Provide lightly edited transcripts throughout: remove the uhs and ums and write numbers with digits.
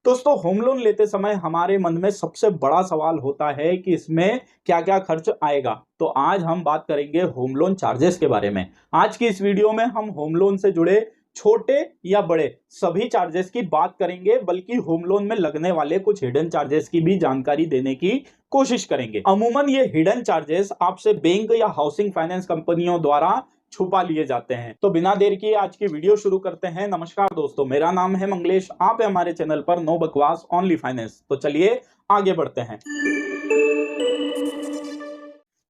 दोस्तों home loan लेते समय हमारे मन में सबसे बड़ा सवाल होता है कि इसमें क्या क्या खर्च आएगा। तो आज हम बात करेंगे होम लोन चार्जेस के बारे में। आज की इस वीडियो में हम होम लोन से जुड़े छोटे या बड़े सभी चार्जेस की बात करेंगे, बल्कि होम लोन में लगने वाले कुछ हिडन चार्जेस की भी जानकारी देने की कोशिश करेंगे। अमूमन ये हिडन चार्जेस आपसे बैंक या हाउसिंग फाइनेंस कंपनियों द्वारा छुपा लिए जाते हैं। तो बिना देर किए आज की वीडियो शुरू करते हैं। नमस्कार दोस्तों, मेरा नाम है मंगलेश, आप है हमारे चैनल पर नो बकवास ओनली फाइनेंस। तो चलिए आगे बढ़ते हैं।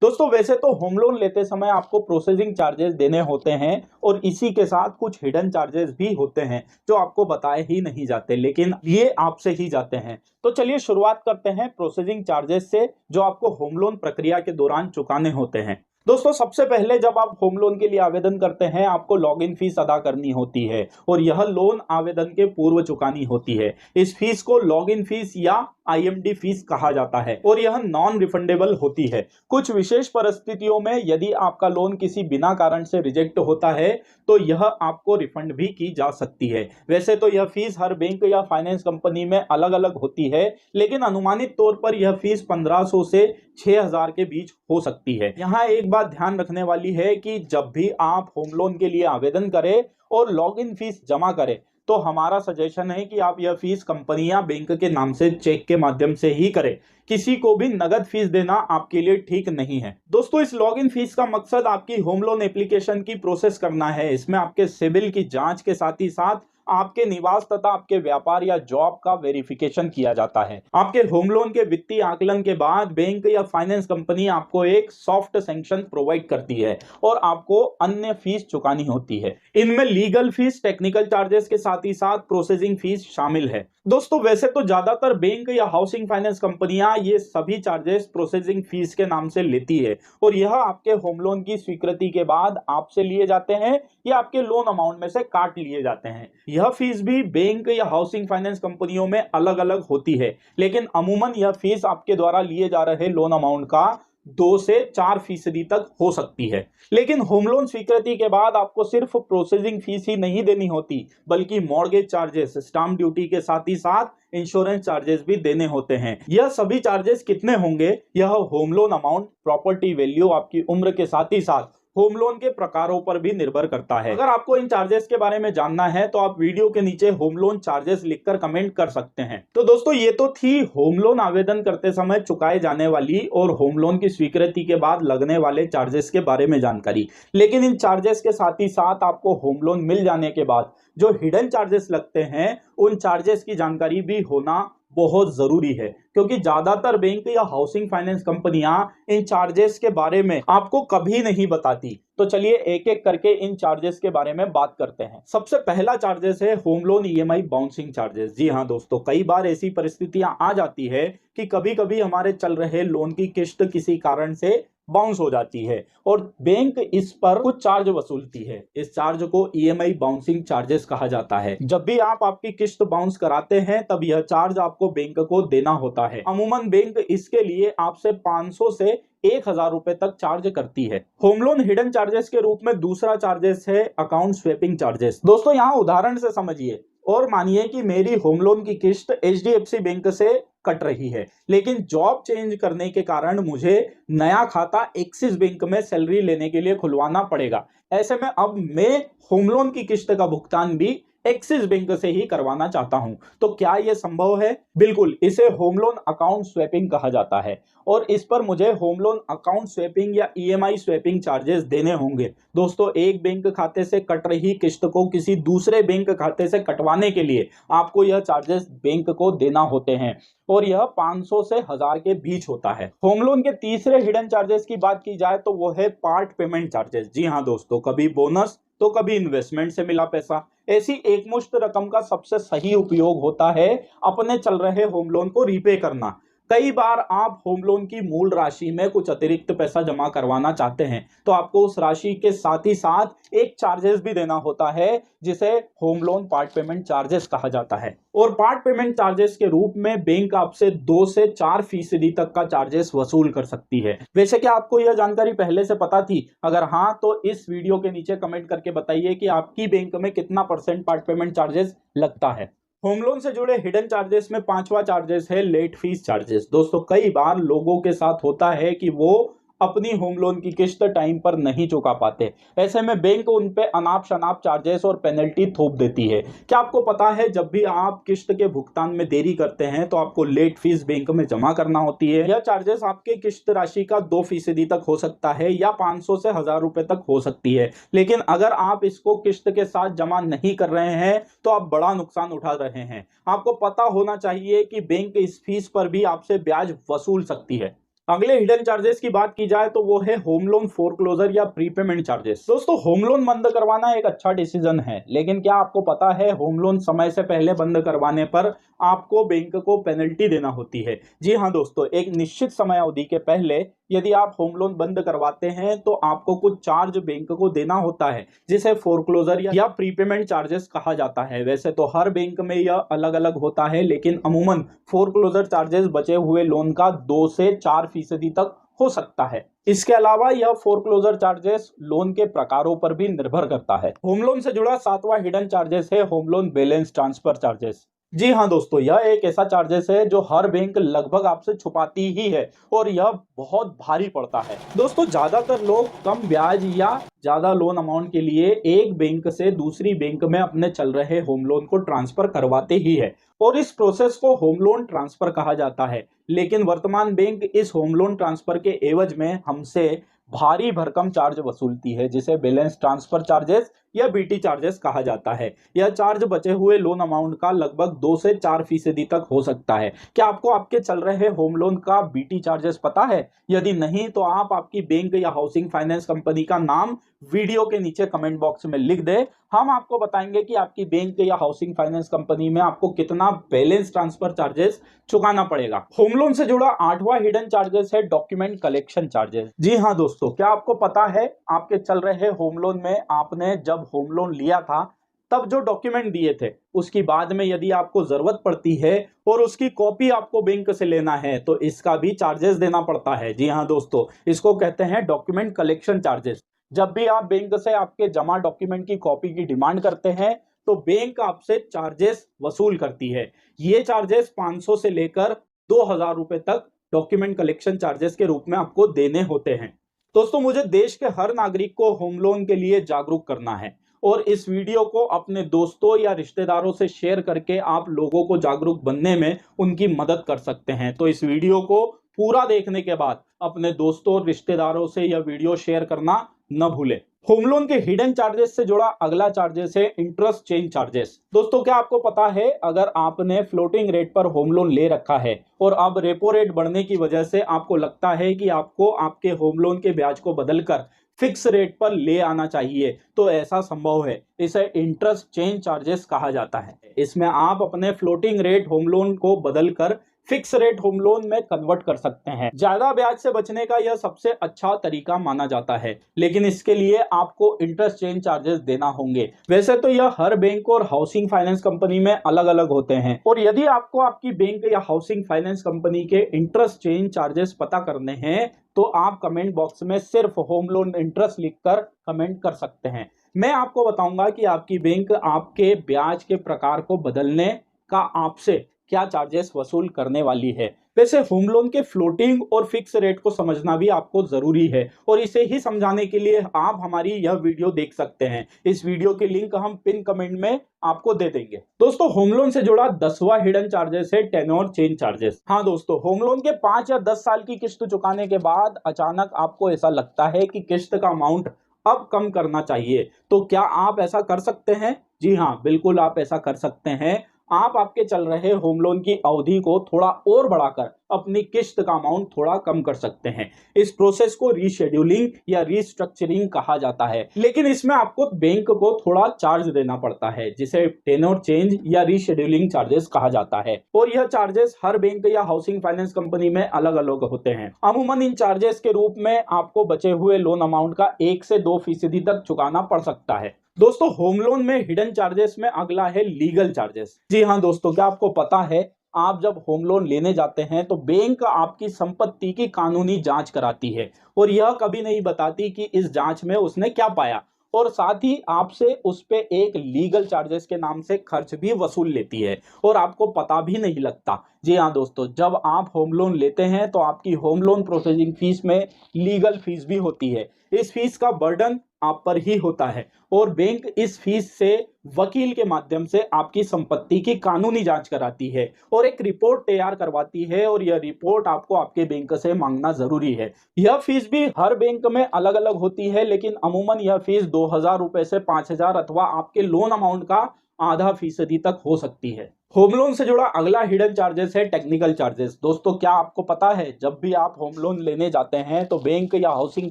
दोस्तों वैसे तो होम लोन लेते समय आपको प्रोसेसिंग चार्जेस देने होते हैं और इसी के साथ कुछ हिडन चार्जेस भी होते हैं जो आपको बताए ही नहीं जाते, लेकिन ये आपसे ही जाते हैं। तो चलिए शुरुआत करते हैं प्रोसेसिंग चार्जेस से जो आपको होम लोन प्रक्रिया के दौरान चुकाने होते हैं। दोस्तों सबसे पहले जब आप होम लोन के लिए आवेदन करते हैं आपको लॉगिन फीस अदा करनी होती है और यह लोन आवेदन के पूर्व चुकानी होती है। इस फीस को लॉगिन फीस या आईएमडी फीस कहा जाता है और यह नॉन रिफंडेबल होती है। कुछ विशेष परिस्थितियों में यदि आपका लोन किसी बिना कारण से रिजेक्ट होता है तो यह आपको रिफंड भी की जा सकती है। वैसे तो यह फीस हर बैंक या फाइनेंस कंपनी में अलग अलग होती है, लेकिन अनुमानित तौर पर यह फीस 1500 से 6000 के बीच हो सकती है। यहाँ एक बात ध्यान रखने वाली है कि जब भी आप होम लोन के लिए आवेदन करें और लॉगिन फीस जमा करें तो हमारा सजेशन है कि आप यह फीस कंपनी या बैंक के नाम से चेक के माध्यम से ही करें। किसी को भी नगद फीस देना आपके लिए ठीक नहीं है। दोस्तों इस लॉगिन फीस का मकसद आपकी होम लोन एप्लीकेशन की प्रोसेस करना है। इसमें आपके सिबिल की जांच के साथ ही साथ आपके निवास तथा आपके व्यापार या जॉब का वेरिफिकेशन किया जाता है। आपके होम लोन के वित्तीय आकलन के बाद बैंक या फाइनेंस कंपनी आपको एक सॉफ्ट सैंक्शन प्रोवाइड करती है और आपको अन्य फीस चुकानी होती है। इनमें लीगल फीस, टेक्निकल चार्जेस के साथ ही साथ प्रोसेसिंग फीस शामिल है। दोस्तों वैसे तो ज्यादातर बैंक या हाउसिंग फाइनेंस कंपनियां ये सभी चार्जेस प्रोसेसिंग फीस के नाम से लेती है और यह आपके होम लोन की स्वीकृति के बाद आपसे लिए जाते हैं या आपके लोन अमाउंट में से काट लिए जाते हैं। यह फीस भी बैंक या हाउसिंग फाइनेंस कंपनियों में अलग अलग होती है, लेकिन अमूमन यह फीस आपके द्वारा लिए जा रहे लोन अमाउंट का 2 से 4% तक हो सकती है। लेकिन होम लोन स्वीकृति के बाद आपको सिर्फ प्रोसेसिंग फीस ही नहीं देनी होती, बल्कि मॉर्गेज चार्जेस, स्टाम्प ड्यूटी के साथ ही साथ इंश्योरेंस चार्जेस भी देने होते हैं। यह सभी चार्जेस कितने होंगे, यह home loan amount, property value, आपकी उम्र के साथ ही साथ होम लोन के प्रकारों पर भी निर्भर करता है। अगर आपको इन चार्जेस के बारे में जानना है तो आप वीडियो के नीचे होम लोन चार्जेस लिखकर कमेंट कर सकते हैं। तो दोस्तों ये तो थी होम लोन आवेदन करते समय चुकाए जाने वाली और होम लोन की स्वीकृति के बाद लगने वाले चार्जेस के बारे में जानकारी। लेकिन इन चार्जेस के साथ ही साथ आपको होम लोन मिल जाने के बाद जो हिडन चार्जेस लगते हैं उन चार्जेस की जानकारी भी होना बहुत जरूरी है, क्योंकि ज्यादातर बैंक या हाउसिंग फाइनेंस कंपनियां इन चार्जेस के बारे में आपको कभी नहीं बताती। तो चलिए एक एक करके इन चार्जेस के बारे में बात करते हैं। सबसे पहला चार्जेस है home loan EMI bouncing charges. जी हाँ दोस्तों, कई बार ऐसी परिस्थितियां आ जाती है कि कभी कभी हमारे चल रहे लोन की किस्त किसी कारण से बाउंस हो जाती है और बैंक इस पर कुछ चार्ज वसूलती है। इस चार्ज को ईएमआई बाउंसिंग चार्जेस कहा जाता है। जब भी आप आपकी किस्त बाउंस कराते हैं तब यह चार्ज आपको बैंक को देना होता है। अमूमन बैंक इसके लिए आपसे 500 से 1000 रुपए तक चार्ज करती है। होम लोन हिडन चार्जेस के रूप में दूसरा चार्जेस है अकाउंट स्वैपिंग चार्जेस। दोस्तों यहाँ उदाहरण से समझिए और मानिए कि मेरी होम लोन की किस्त एचडीएफसी बैंक से कट रही है, लेकिन जॉब चेंज करने के कारण मुझे नया खाता एक्सिस बैंक में सैलरी लेने के लिए खुलवाना पड़ेगा। ऐसे में अब मैं होम लोन की किस्त का भुगतान भी एक्सिस बैंक से ही करवाना चाहता हूं। तो क्या यह संभव है? बिल्कुल, इसे होम लोन अकाउंट स्वैपिंग कहा जाता है और इस पर मुझे होम लोन अकाउंट स्वैपिंग या ईएमआई स्वैपिंग चार्जेस देने होंगे। दोस्तों एक बैंक खाते से कट रही किस्त को किसी दूसरे बैंक खाते से कटवाने के लिए आपको यह चार्जेस बैंक को देना होते हैं और यह 500 से 1000 के बीच होता है। होम लोन के तीसरे हिडन चार्जेस की बात की जाए तो वो है पार्ट पेमेंट चार्जेस। जी हाँ दोस्तों, कभी बोनस तो कभी इन्वेस्टमेंट से मिला पैसा। ऐसी एकमुश्त रकम का सबसे सही उपयोग होता है अपने चल रहे होम लोन को रीपे करना। कई बार आप होम लोन की मूल राशि में कुछ अतिरिक्त पैसा जमा करवाना चाहते हैं तो आपको उस राशि के साथ ही साथ एक चार्जेस भी देना होता है जिसे home loan part payment charges कहा जाता है। और पार्ट पेमेंट चार्जेस के रूप में बैंक आपसे 2 से 4% तक का चार्जेस वसूल कर सकती है। वैसे क्या आपको यह जानकारी पहले से पता थी? अगर हाँ तो इस वीडियो के नीचे कमेंट करके बताइए कि आपकी बैंक में कितना % पार्ट पेमेंट चार्जेस लगता है। होम लोन से जुड़े हिडन चार्जेस में पांचवा चार्जेस है लेट फीस चार्जेस। दोस्तों कई बार लोगों के साथ होता है कि वो अपनी होम लोन की किस्त टाइम पर नहीं चुका पाते। ऐसे में बैंक उन पे अनाप शनाप चार्जेस और पेनल्टी थोप देती है। क्या आपको पता है जब भी आप किस्त के भुगतान में देरी करते हैं तो आपको लेट फीस बैंक में जमा करना होती है। यह चार्जेस आपके किस्त राशि का 2% तक हो सकता है या 500 से 1000 रुपए तक हो सकती है। लेकिन अगर आप इसको किस्त के साथ जमा नहीं कर रहे हैं तो आप बड़ा नुकसान उठा रहे हैं। आपको पता होना चाहिए कि बैंक इस फीस पर भी आपसे ब्याज वसूल सकती है। अगले हिडन चार्जेस की बात की जाए तो वो है होम लोन फोरक्लोजर या प्रीपेमेंट चार्जेस। दोस्तों होम लोन बंद करवाना एक अच्छा डिसीजन है, लेकिन क्या आपको पता है होम लोन समय से पहले बंद करवाने पर आपको बैंक को पेनल्टी देना होती है। जी हाँ दोस्तों, एक निश्चित समय अवधि के पहले यदि आप होम लोन बंद करवाते हैं तो आपको कुछ चार्ज बैंक को देना होता है, जिसे फोरक्लोजर या प्रीपेमेंट चार्जेस कहा जाता है। वैसे तो हर बैंक में यह अलग अलग होता है, लेकिन अमूमन फोरक्लोजर चार्जेस बचे हुए लोन का 2 से 4% तक हो सकता है। इसके अलावा यह फोरक्लोजर चार्जेस लोन के प्रकारों पर भी निर्भर करता है। होम लोन से जुड़ा सातवां हिडन चार्जेस है home loan balance transfer charges. जी हाँ दोस्तों, यह एक ऐसा चार्जेस है जो हर बैंक लगभग आपसे छुपाती ही है और यह बहुत भारी पड़ता है। दोस्तों ज्यादातर लोग कम ब्याज या ज्यादा लोन अमाउंट के लिए एक बैंक से दूसरी बैंक में अपने चल रहे होम लोन को ट्रांसफर करवाते ही है और इस प्रोसेस को होम लोन ट्रांसफर कहा जाता है। लेकिन वर्तमान बैंक इस होम लोन ट्रांसफर के एवज में हमसे भारी भरकम चार्ज वसूलती है, जिसे बैलेंस ट्रांसफर चार्जेस या बीटी चार्जेस कहा जाता है। यह चार्ज बचे हुए लोन अमाउंट का लगभग 2 से 4% तक हो सकता है। क्या आपको आपके चल रहे होम लोन का बीटी चार्जेस पता है? यदि नहीं तो आप आपकी बैंक या हाउसिंग फाइनेंस कंपनी का नाम वीडियो के नीचे कमेंट बॉक्स में लिख दे। हम आपको बताएंगे कि आपकी बैंक या हाउसिंग फाइनेंस कंपनी में आपको कितना बैलेंस ट्रांसफर चार्जेस चुकाना पड़ेगा। होम लोन से जुड़ा आठवां हिडन चार्जेस है डॉक्यूमेंट कलेक्शन चार्जेस। जी हाँ दोस्तों, क्या आपको पता है आपके चल रहे होम लोन में आपने जब होम लोन लिया था तब जो डॉक्यूमेंट दिए थे उसकी बाद में यदि आपको जरूरत पड़ती है और उसकी कॉपी आपको बैंक से लेना है तो इसका भी चार्जेस देना पड़ता है। जी हाँ दोस्तों, इसको कहते हैं डॉक्यूमेंट कलेक्शन चार्जेस। जब भी आप बैंक से आपके जमा डॉक्यूमेंट की कॉपी की डिमांड करते हैं तो बैंक आपसे चार्जेस वसूल करती है। ये चार्जेस 500 से लेकर 2000 रुपए तक डॉक्यूमेंट कलेक्शन चार्जेस के रूप में आपको देने होते हैं। दोस्तों मुझे देश के हर नागरिक को होम लोन के लिए जागरूक करना है और इस वीडियो को अपने दोस्तों या रिश्तेदारों से शेयर करके आप लोगों को जागरूक बनने में उनकी मदद कर सकते हैं। तो इस वीडियो को पूरा देखने के बाद अपने दोस्तों और रिश्तेदारों से यह वीडियो शेयर करना न भूलें। होम लोन के हिडन चार्जेस से जुड़ा अगला चार्जेस है इंटरेस्ट चेंज चार्जेस। दोस्तों क्या आपको पता है अगर आपने फ्लोटिंग रेट पर होम लोन ले रखा है और अब रेपो रेट बढ़ने की वजह से आपको लगता है कि आपको आपके होम लोन के ब्याज को बदलकर फिक्स रेट पर ले आना चाहिए तो ऐसा संभव है। इसे इंटरेस्ट चेंज चार्जेस कहा जाता है। इसमें आप अपने फ्लोटिंग रेट होम लोन को बदलकर फिक्स रेट होम लोन में कन्वर्ट कर सकते हैं। ज्यादा ब्याज से बचने का यह सबसे अच्छा तरीका माना जाता है, लेकिन इसके लिए आपको इंटरेस्ट चेंज चार्जेस देना होंगे। वैसे तो यह हर बैंक और हाउसिंग फाइनेंस कंपनी में अलग अलग होते हैं और यदि आपको आपकी बैंक या हाउसिंग फाइनेंस कंपनी के इंटरेस्ट चेंज चार्जेस पता करने हैं तो आप कमेंट बॉक्स में सिर्फ होम लोन इंटरेस्ट लिखकर कमेंट कर सकते हैं। मैं आपको बताऊंगा कि आपकी बैंक आपके ब्याज के प्रकार को बदलने का आपसे क्या चार्जेस वसूल करने वाली है। वैसे होम लोन के फ्लोटिंग और फिक्स रेट को समझना भी आपको जरूरी है और इसे ही समझाने के लिए आप हमारी यह वीडियो देख सकते हैं। इस वीडियो की लिंक हम पिन कमेंट में आपको दे देंगे। दोस्तों होम लोन से जुड़ा 10वां हिडन चार्जेस है टेन्योर चेंज चार्जेस। हाँ दोस्तों, होम लोन के 5 या 10 साल की किस्त चुकाने के बाद अचानक आपको ऐसा लगता है कि किस्त का अमाउंट अब कम करना चाहिए, तो क्या आप ऐसा कर सकते हैं? जी हाँ, बिल्कुल आप ऐसा कर सकते हैं। आप आपके चल रहे होम लोन की अवधि को थोड़ा और बढ़ाकर अपनी किस्त का अमाउंट थोड़ा कम कर सकते हैं। इस प्रोसेस को रीशेड्यूलिंग या रीस्ट्रक्चरिंग कहा जाता है, लेकिन इसमें आपको बैंक को थोड़ा चार्ज देना पड़ता है, जिसे टेन्योर चेंज या रीशेड्यूलिंग चार्जेस कहा जाता है और यह चार्जेस हर बैंक या हाउसिंग फाइनेंस कंपनी में अलग अलग होते हैं। अमूमन इन चार्जेस के रूप में आपको बचे हुए लोन अमाउंट का 1 से 2% तक चुकाना पड़ सकता है। दोस्तों होम लोन में हिडन चार्जेस में अगला है लीगल चार्जेस। जी हाँ दोस्तों, क्या आपको पता है आप जब होम लोन लेने जाते हैं तो बैंक आपकी संपत्ति की कानूनी जांच कराती है और यह कभी नहीं बताती कि इस जांच में उसने क्या पाया और साथ ही आपसे उस पे एक लीगल चार्जेस के नाम से खर्च भी वसूल लेती है और आपको पता भी नहीं लगता। जी हाँ दोस्तों, जब आप होम लोन लेते हैं तो आपकी होम लोन प्रोसेसिंग फीस में लीगल फीस भी होती है। इस फीस का बर्डन आप पर ही होता है और बैंक इस फीस से वकील के माध्यम से आपकी संपत्ति की कानूनी जांच कराती है और एक रिपोर्ट तैयार करवाती है और यह रिपोर्ट आपको आपके बैंक से मांगना जरूरी है। यह फीस भी हर बैंक में अलग अलग होती है, लेकिन अमूमन यह फीस 2,000 रुपए से 5,000 अथवा आपके लोन अमाउंट का आधा फीसदी तक हो सकती है। होम लोन से जुड़ा अगला हिडन चार्जेस है टेक्निकल चार्जेस। दोस्तों, क्या आपको पता है जब भी आप होम लोन लेने जाते हैं तो बैंक या हाउसिंग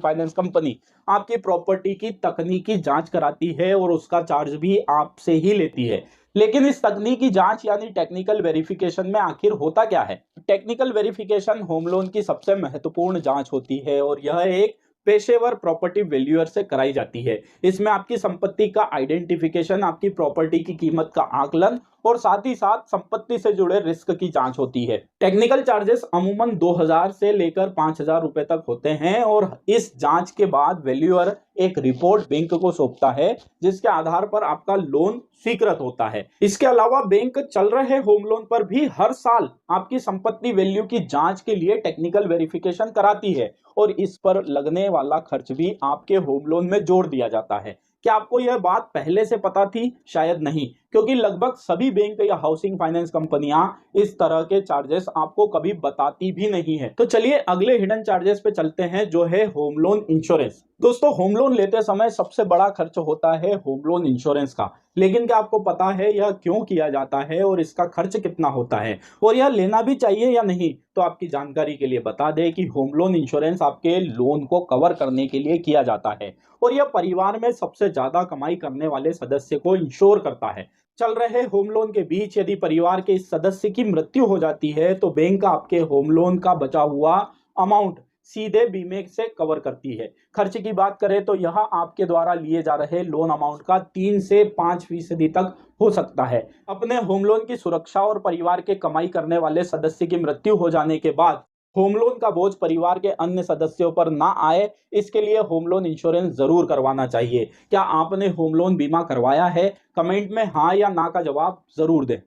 फाइनेंस कंपनी आपकी प्रॉपर्टी की तकनीकी जांच कराती है और उसका चार्ज भी आपसे ही लेती है। लेकिन इस तकनीकी जांच यानी टेक्निकल वेरिफिकेशन में आखिर होता क्या है? टेक्निकल वेरिफिकेशन होम लोन की सबसे महत्वपूर्ण जांच होती है और यह एक पेशेवर प्रॉपर्टी वैल्यूअर से कराई जाती है। इसमें आपकी संपत्ति का आइडेंटिफिकेशन, आपकी प्रॉपर्टी की कीमत का आकलन और साथ ही साथ संपत्ति से जुड़े रिस्क की जांच होती है। टेक्निकल चार्जेस अमूमन 2,000 से लेकर 5,000 रुपए तक होते हैं और इस जांच के बाद वैल्यूअर एक रिपोर्ट बैंक को सौंपता है जिसके आधार पर आपका लोन स्वीकृत होता है। इसके अलावा बैंक चल रहे होम लोन पर भी हर साल आपकी संपत्ति वैल्यू की जांच के लिए टेक्निकल वेरिफिकेशन कराती है और इस पर लगने वाला खर्च भी आपके होम लोन में जोड़ दिया जाता है। क्या आपको यह बात पहले से पता थी? शायद नहीं, क्योंकि लगभग सभी बैंक या हाउसिंग फाइनेंस कंपनियां इस तरह के चार्जेस आपको कभी बताती भी नहीं है। तो चलिए अगले हिडन चार्जेस पे चलते हैं, जो है होम लोन इंश्योरेंस। दोस्तों, होम लोन लेते समय सबसे बड़ा खर्च होता है होम लोन इंश्योरेंस का। लेकिन क्या आपको पता है यह क्यों किया जाता है और इसका खर्च कितना होता है और यह लेना भी चाहिए या नहीं? तो आपकी जानकारी के लिए बता दें कि होम लोन इंश्योरेंस आपके लोन को कवर करने के लिए किया जाता है और यह परिवार में सबसे ज्यादा कमाई करने वाले सदस्य को इंश्योर करता है। चल रहे होम लोन के बीच यदि परिवार के इस सदस्य की मृत्यु हो जाती है तो बैंक आपके होम लोन का बचा हुआ अमाउंट सीधे बीमे से कवर करती है। खर्च की बात करें तो यह आपके द्वारा लिए जा रहे लोन अमाउंट का 3 से 5% तक हो सकता है। अपने होम लोन की सुरक्षा और परिवार के कमाई करने वाले सदस्य की मृत्यु हो जाने के बाद होम लोन का बोझ परिवार के अन्य सदस्यों पर ना आए, इसके लिए होम लोन इंश्योरेंस जरूर करवाना चाहिए। क्या आपने होम लोन बीमा करवाया है? कमेंट में हाँ या ना का जवाब जरूर दें।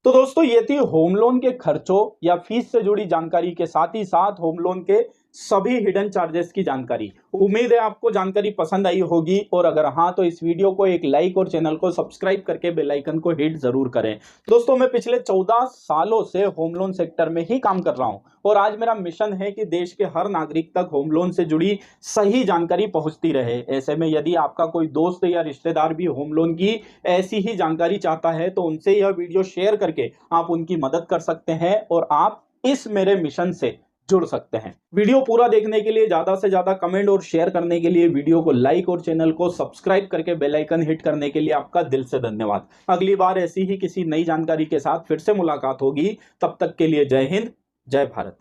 तो दोस्तों, ये थी होम लोन के खर्चों या फीस से जुड़ी जानकारी के साथ ही साथ होम लोन के सभी हिडन चार्जेस की जानकारी। उम्मीद है आपको जानकारी पसंद आई होगी और अगर हाँ तो इस वीडियो को एक लाइक और चैनल को सब्सक्राइब करके बेल आइकन को हिट जरूर करें। दोस्तों, मैं पिछले 14 सालों से होम लोन सेक्टर में ही काम कर रहा हूं और आज मेरा मिशन है कि देश के हर नागरिक तक होम लोन से जुड़ी सही जानकारी पहुंचती रहे। ऐसे में यदि आपका कोई दोस्त या रिश्तेदार भी होम लोन की ऐसी ही जानकारी चाहता है तो उनसे यह वीडियो शेयर करके आप उनकी मदद कर सकते हैं और आप इस मेरे मिशन से जुड़ सकते हैं। वीडियो पूरा देखने के लिए, ज्यादा से ज्यादा कमेंट और शेयर करने के लिए, वीडियो को लाइक और चैनल को सब्सक्राइब करके बेल आइकन हिट करने के लिए आपका दिल से धन्यवाद। अगली बार ऐसी ही किसी नई जानकारी के साथ फिर से मुलाकात होगी। तब तक के लिए जय हिंद, जय भारत।